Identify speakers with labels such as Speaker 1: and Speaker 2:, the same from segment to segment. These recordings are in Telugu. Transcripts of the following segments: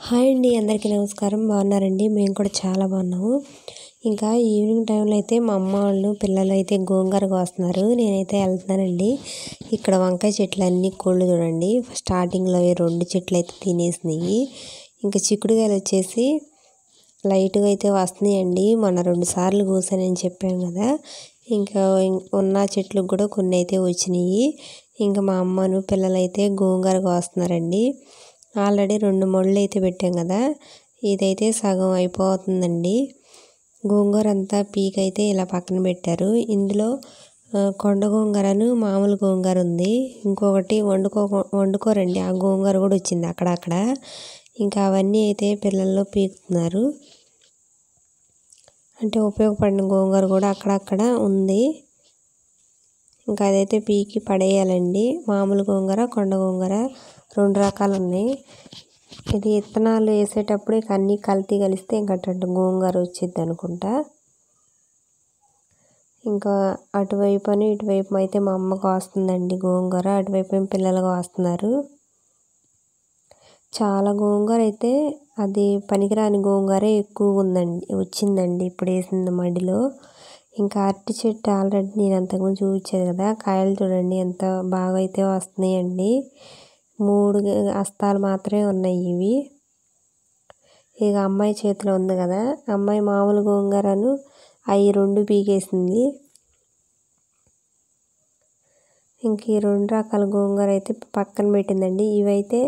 Speaker 1: హాయ్ అండి, అందరికీ నమస్కారం. బాగున్నారండి? మేము కూడా చాలా బాగున్నాము. ఇంకా ఈవినింగ్ టైంలో అయితే మా అమ్మ వాళ్ళు పిల్లలు అయితే గోంగూర కోస్తున్నారు. నేనైతే వెళ్తున్నానండి. ఇక్కడ వంకాయ చెట్లు అన్నీ కోళ్ళు చూడండి, స్టార్టింగ్లో 2 చెట్లు అయితే తినేసినాయి. ఇంకా చిక్కుడుకాయలు వచ్చేసి లైట్గా అయితే వస్తున్నాయండి. మొన్న 2 సార్లు కోసానని చెప్పాను కదా. ఇంకా ఉన్న చెట్లకు కూడా కొన్ని అయితే వచ్చినాయి. ఇంకా మా అమ్మను పిల్లలు అయితే గోంగూర కోస్తున్నారండి. ఆల్రెడీ 2 మొళ్ళు అయితే పెట్టాం కదా, ఇదైతే సగం అయిపోతుందండి. గోంగూర అంతా పీక్ అయితే ఇలా పక్కన పెట్టారు. ఇందులో కొండ గోంగూరను మామూలు గోంగూర ఉంది, ఇంకొకటి వండుకోరండి ఆ గోంగూర కూడా వచ్చింది అక్కడక్కడ. ఇంకా అవన్నీ అయితే పిల్లల్లో పీకుతున్నారు. అంటే ఉపయోగపడిన గోంగూర కూడా అక్కడక్కడ ఉంది. ఇంకా అదైతే పీకి పడేయాలండి. మామూలు గోంగూర, కొండ గోంగూర 2 రకాలు ఉన్నాయి. ఇది విత్తనాలు వేసేటప్పుడు ఇక అన్నీ కలిస్తే ఇంకా గోంగూర వచ్చింది అనుకుంటా. ఇంకా అటువైపు ఇటువైపు అయితే మా అమ్మ కోస్తుందండి గోంగూర, అటువైపు పిల్లలు కోస్తున్నారు. చాలా గోంగూర అయితే అది పనికిరాని గోంగూరే ఎక్కువ వచ్చిందండి ఇప్పుడు వేసింది మడిలో. ఇంకా అరటి చెట్టు ఆల్రెడీ నేను అంతకుముందు చూపించాను కదా, కాయలు చూడండి ఎంత బాగా అయితే వస్తున్నాయండి. 3 హస్తాలు మాత్రమే ఉన్నాయి ఇవి. ఇక అమ్మాయి చేతిలో ఉంది కదా, అమ్మాయి మామూలు గోంగూరను అవి 2 పీకేసింది. ఇంక ఈ 2 రకాల గోంగూర అయితే పక్కన పెట్టిందండి. ఇవైతే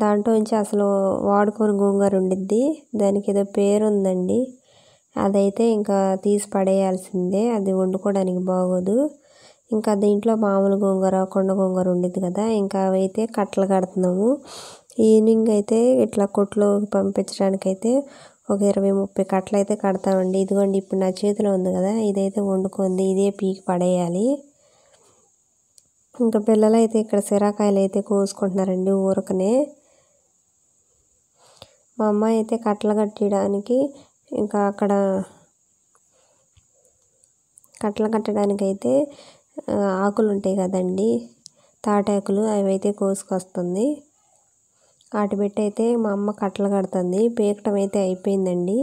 Speaker 1: దాంట్లోంచి అసలు వాడుకొని గోంగూర ఉండిద్ది, దానికి ఏదో పేరు ఉందండి, అదైతే ఇంకా తీసి పడేయాల్సిందే, అది వండుకోవడానికి బాగోదు. ఇంకా దీంట్లో మామూలు గోంగూర, కొండ గోంగూర ఉండిద్ది కదా, ఇంకా అవైతే కట్టలు కడుతున్నాము. ఈవినింగ్ అయితే ఇట్లా కొట్లో పంపించడానికి అయితే ఒక 20-30 కట్టలు అయితే కడతామండి. ఇదిగోండి ఇప్పుడు నా చేతిలో ఉంది కదా, ఇదైతే వండుకుంది, ఇదే పీకి పడేయాలి. ఇంకా పిల్లలు అయితే ఇక్కడ సిరాకాయలు అయితే కోసుకుంటున్నారండి ఊరకనే. మా అమ్మాయి అయితే కట్టలు కట్టడానికి ఇంకా అక్కడ కట్టలు కట్టడానికి అయితే ఆకులు ఉంటాయి కదండి, తాటాకులు, అవి అయితే కోసుకొస్తుంది. వాటి పెట్టి అయితే మా అమ్మ కట్టలు కడుతుంది. పీకటం అయితే అయిపోయిందండి.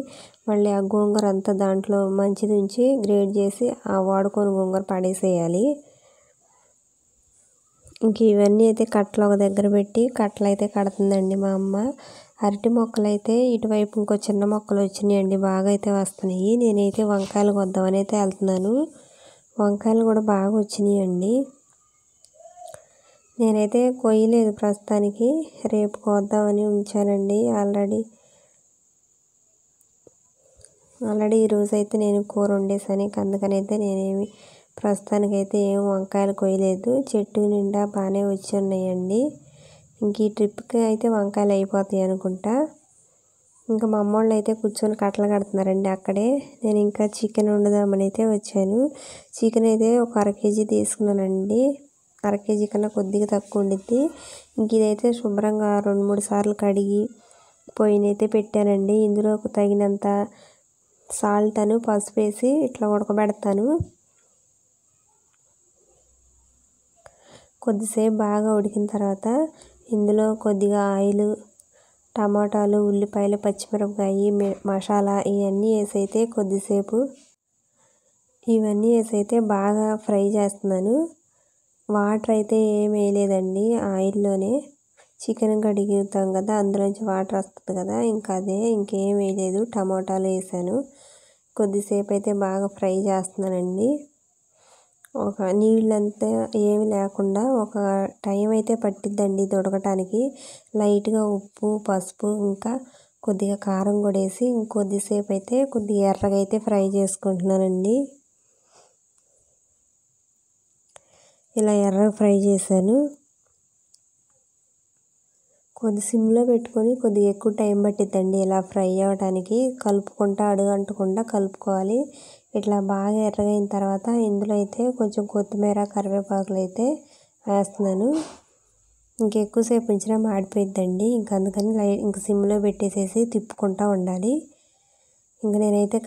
Speaker 1: మళ్ళీ ఆ గోంగూర అంతా దాంట్లో మంచిది ఉంచి గ్రేడ్ చేసి ఆ వాడుకొని గోంగూర పడేసేయాలి. ఇంక ఇవన్నీ అయితే కట్టలు ఒక దగ్గర పెట్టి కట్టలు అయితే కడుతుందండి మా అమ్మ. అరటి మొక్కలు అయితే ఇటువైపు ఇంకో చిన్న మొక్కలు వచ్చినాయండి, బాగా అయితే వస్తున్నాయి. నేనైతే వంకాయలు కొద్దామని అయితే వెళ్తున్నాను. వంకాయలు కూడా బాగా వచ్చినాయండి. నేనైతే కొయ్యలేదు ప్రస్తుతానికి, రేపు కోద్దామని ఉంచానండి. ఆల్రెడీ ఈరోజు అయితే నేను కూర వండేసాను. అందుకని అయితే నేనేమి ప్రస్తుతానికైతే ఏం వంకాయలు కొయ్యలేదు. చెట్టు నిండా బాగానే వచ్చి ఉన్నాయండి. ఇంక ఈ ట్రిప్కి అయితే వంకాయలు అయిపోతాయి అనుకుంటా. ఇంకా మా అమ్మ వాళ్ళు అయితే కూర్చొని కట్టలు కడుతున్నారండి అక్కడే. నేను ఇంకా చికెన్ వండుదామని అయితే వచ్చాను. చికెన్ అయితే ఒక 1/2 కేజీ తీసుకున్నానండి. 1/2 కేజీ కన్నా కొద్దిగా తక్కువ ఉండిద్ది. ఇంక ఇదైతే శుభ్రంగా 2-3 సార్లు కడిగి పొయ్యినైతే పెట్టానండి. ఇందులో తగినంత సాల్ట్ పసుపు వేసి ఇట్లా ఉడకబెడతాను. కొద్దిసేపు బాగా ఉడికిన తర్వాత ఇందులో కొద్దిగా ఆయిల్, టమాటాలు, ఉల్లిపాయలు, పచ్చిమిరపకాయ, మసాలా ఇవన్నీ వేసి అయితే బాగా ఫ్రై చేస్తున్నాను. వాటర్ అయితే ఏం వేయలేదండి, ఆయిల్లోనే చికెన్ కడుగుతాం కదా, అందులోంచి వాటర్ వస్తుంది కదా, ఇంకా అదే, ఇంకేం వేయలేదు. టమాటాలు వేసాను. కొద్దిసేపు అయితే బాగా ఫ్రై చేస్తున్నానండి. ఒక నీళ్ళంతా ఏమి లేకుండా ఒక టైం అయితే పట్టిద్దండి ఇది ఉడకటానికి. లైట్గా ఉప్పు, పసుపు, ఇంకా కొద్దిగా కారం కూడా వేసి ఇంకొద్దిసేపు అయితే కొద్దిగా ఎర్రగా అయితే ఫ్రై చేసుకుంటున్నానండి. ఇలా ఎర్రగా ఫ్రై చేశాను. కొద్ది సిమ్లో పెట్టుకొని కొద్దిగా ఎక్కువ టైం పట్టిద్దండి ఇలా ఫ్రై అవ్వడానికి. కలుపుకుంటా అడుగంటకుండా కలుపుకోవాలి. ఇట్లా బాగా ఎర్రగా అయిన తర్వాత ఇందులో అయితే కొంచెం కొత్తిమీర, కరివేపాకులు అయితే వేస్తున్నాను. ఇంకెక్కువసేపు ఉంచినా మాడిపోయిద్దండి. అందుకని ఇంక సిమ్లో పెట్టేసేసి తిప్పుకుంటూ ఉండాలి. ఇంక నేనైతే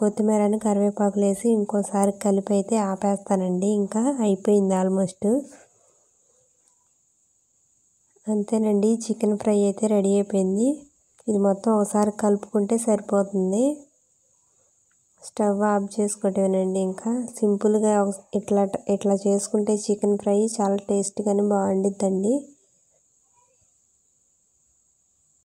Speaker 1: కొత్తిమీరని, కరివేపాకులు వేసి ఇంకోసారి కలిపి అయితే ఆపేస్తానండి. ఇంకా అయిపోయింది ఆల్మోస్ట్. అంతేనండి, చికెన్ ఫ్రై అయితే రెడీ అయిపోయింది. ఇది మొత్తం ఒకసారి కలుపుకుంటే సరిపోతుంది. స్టవ్ ఆఫ్ చేసుకోవటమేనండి. ఇంకా సింపుల్గా ఇట్లా చేసుకుంటే చికెన్ ఫ్రై చాలా టేస్టీగానే బాగుండిద్దండి.